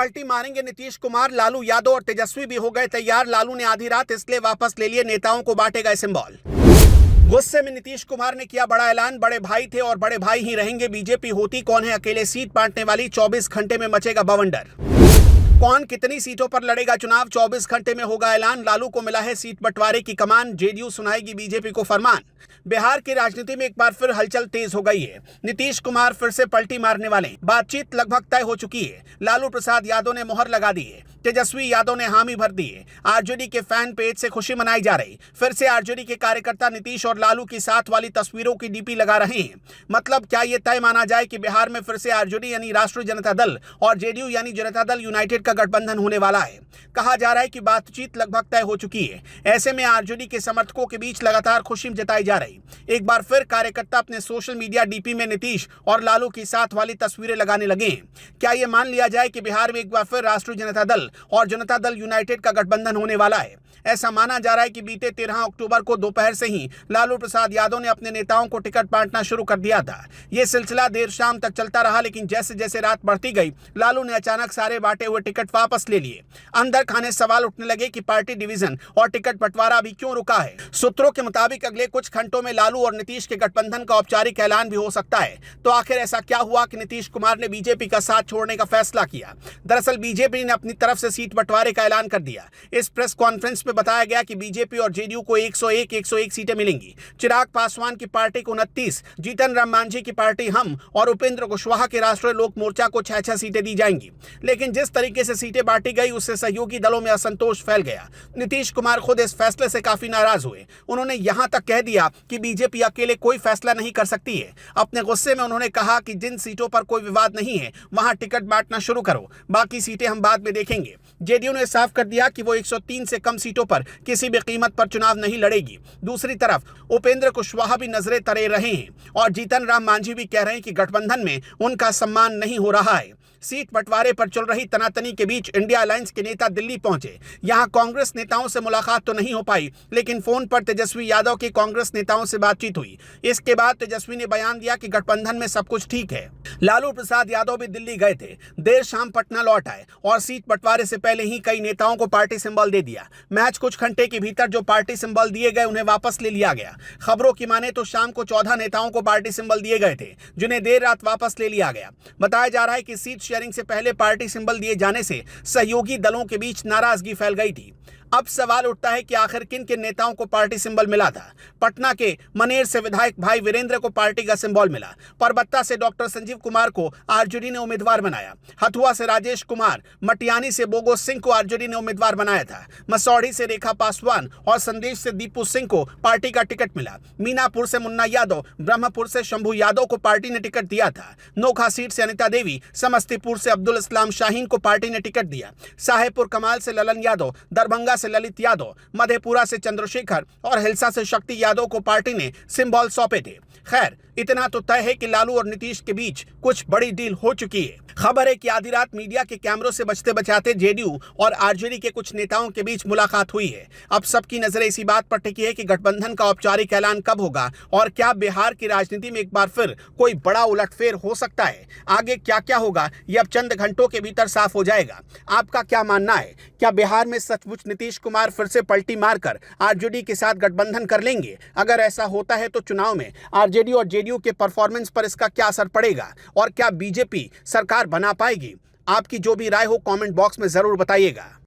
पलटी मारेंगे नीतीश कुमार, लालू यादव और तेजस्वी भी हो गए तैयार। लालू ने आधी रात इसलिए वापस ले लिए, नेताओं को बांटे गए सिंबल। गुस्से में नीतीश कुमार ने किया बड़ा ऐलान, बड़े भाई थे और बड़े भाई ही रहेंगे। बीजेपी होती कौन है अकेले सीट बांटने वाली, 24 घंटे में मचेगा बवंडर। कौन कितनी सीटों पर लड़ेगा चुनाव, 24 घंटे में होगा ऐलान। लालू को मिला है सीट बंटवारे की कमान, जेडीयू सुनाएगी बीजेपी को फरमान। बिहार की राजनीति में एक बार फिर हलचल तेज हो गई है। नीतीश कुमार फिर से पलटी मारने वाले, बातचीत लगभग तय हो चुकी है। लालू प्रसाद यादव ने मोहर लगा दी है, तेजस्वी यादव ने हामी भर दी है। आरजेडी के फैन पेज से खुशी मनाई जा रही। फिर से आरजेडी के कार्यकर्ता नीतीश और लालू की साथ वाली तस्वीरों की डीपी लगा रहे हैं। मतलब क्या ये तय माना जाए कि बिहार में फिर से आरजेडी यानी राष्ट्रीय जनता दल और जेडीयू यानी जनता दल यूनाइटेड का गठबंधन होने वाला है। कहा जा रहा है कि बातचीत लगभग तय हो चुकी है। ऐसे में आरजेडी के समर्थकों के बीच लगातार खुशी जताई जा रही। एक बार फिर कार्यकर्ता अपने सोशल मीडिया डीपी में नीतीश और लालू की साथ वाली तस्वीरें लगाने लगे हैं। क्या यह मान लिया जाए कि बिहार में एक बार फिर राष्ट्रीय जनता दल और जनता दल यूनाइटेड का गठबंधन होने वाला है? ऐसा माना जा रहा है कि बीते 13 अक्टूबर को दोपहर से ही लालू प्रसाद यादव ने अपने नेताओं को टिकट बांटना शुरू कर दिया था। यह सिलसिला देर शाम तक चलता रहा, लेकिन जैसे जैसे रात बढ़ती गई लालू ने अचानक सारे बांटे हुए टिकट वापस ले लिए। अंदर खाने सवाल उठने लगे कि पार्टी डिवीजन और टिकट बंटवारा अभी क्यों रुका है। सूत्रों के मुताबिक अगले कुछ घंटों में लालू और नीतीश के गठबंधन का औपचारिक ऐलान भी हो सकता है। तो आखिर ऐसा क्या हुआ कि नीतीश कुमार ने बीजेपी का साथ छोड़ने का फैसला किया? दरअसल बीजेपी ने अपनी तरफ से सीट बंटवारे का ऐलान कर दिया। इस प्रेस कॉन्फ्रेंस में बताया गया कि बीजेपी और जेडीयू को 101 सीटें मिलेंगी। चिराग पासवान की पार्टी को 29, जीतन राम मांझी की पार्टी हम और उपेंद्र कुशवाहा के राष्ट्रीय लोक मोर्चा को 6 सीटें दी जाएंगी। लेकिन जिस तरीके से सीटें बांटी गई उससे सहयोगी दलों में असंतोष फैल गया। नीतीश कुमार खुद इस फैसले से काफी नाराज हुए। उन्होंने यहां तक कह दिया कि बीजेपी अकेले कोई फैसला नहीं कर सकती है। अपने गुस्से में उन्होंने कहा कि जिन सीटों पर कोई विवाद नहीं है वहां टिकट बांटना शुरू करो, बाकी सीटें हम बाद में देखेंगे। जेडीयू ने साफ कर दिया कि वो 103 से कम सीटों पर किसी भी कीमत पर चुनाव नहीं लड़ेगी। दूसरी तरफ उपेंद्र कुशवाहा भी नजरें तरे रहे हैं और जीतन राम मांझी भी कह रहे हैं कि गठबंधन में उनका सम्मान नहीं हो रहा है। सीट बंटवारे पर चल रही तनातनी के बीच इंडिया अलायंस के नेता दिल्ली पहुंचे। यहां कांग्रेस नेताओं से मुलाकात तो नहीं हो पाई, लेकिन फोन पर तेजस्वी यादव की कांग्रेस नेताओं से बातचीत हुई। इसके बाद तेजस्वी ने बयान दिया कि गठबंधन में सब कुछ ठीक है। लालू प्रसाद यादव भी दिल्ली गए थे, देर शाम पटना लौट आए और सीट बंटवारे से पहले ही कई नेताओं को पार्टी सिंबल दे दिया। मैच कुछ घंटे के भीतर जो पार्टी सिंबल दिए गए उन्हें वापस ले लिया गया। खबरों की माने तो शाम को 14 नेताओं को पार्टी सिंबल दिए गए थे, जिन्हें देर रात वापस ले लिया गया। बताया जा रहा है कि सीट शेयरिंग से पहले पार्टी सिंबल दिए जाने से सहयोगी दलों के बीच नाराजगी फैल गई थी। अब सवाल उठता है कि आखिर किन किन नेताओं को पार्टी सिंबल मिला था। पटना के मनेर से विधायक भाई वीरेंद्र को पार्टी का सिंबल मिला। परबत्ता से डॉक्टर संजीव कुमार को आरजेडी ने उम्मीदवार बनाया। हथुआ से राजेश कुमार, मटियानी से बोगो सिंह को आरजेडी ने उम्मीदवार बनाया था। मसौढ़ी से रेखा पासवान और संदेश से दीपू सिंह को पार्टी का टिकट मिला। मीनापुर से मुन्ना यादव, ब्रह्मपुर से शंभू यादव को पार्टी ने टिकट दिया था। नोखा सीट से अनिता देवी, समस्तीपुर से अब्दुल इस्लाम शाहीन को पार्टी ने टिकट दिया। साहेबपुर कमाल से ललन यादव, दरभंगा से ललित यादव, मधेपुरा से चंद्रशेखर और हिलसा से शक्ति यादव को पार्टी ने सिंबल सौंपे थे। खैर, इतना तो तय है कि लालू और नीतीश के बीच कुछ बड़ी डील हो चुकी है। खबर है कि आधी रात मीडिया के कैमरों से बचते बचाते जेडीयू और आरजेडी के कुछ नेताओं के बीच मुलाकात हुई है। अब सबकी नजरें इसी बात पर टिकी है कि गठबंधन का औपचारिक ऐलान कब होगा और क्या बिहार की राजनीति में एक बार फिर कोई बड़ा उलटफेर हो सकता है। आगे क्या क्या होगा ये अब चंद घंटों के भीतर साफ हो जाएगा। आपका क्या मानना है? क्या बिहार में सचमुच नीतीश कुमार फिर से पलटी मारकर आरजेडी के साथ गठबंधन कर लेंगे? अगर ऐसा होता है तो चुनाव में आरजेडी और जेडीयू के परफॉर्मेंस पर इसका क्या असर पड़ेगा और क्या बीजेपी सरकार बना पाएगी? आपकी जो भी राय हो कमेंट बॉक्स में जरूर बताइएगा।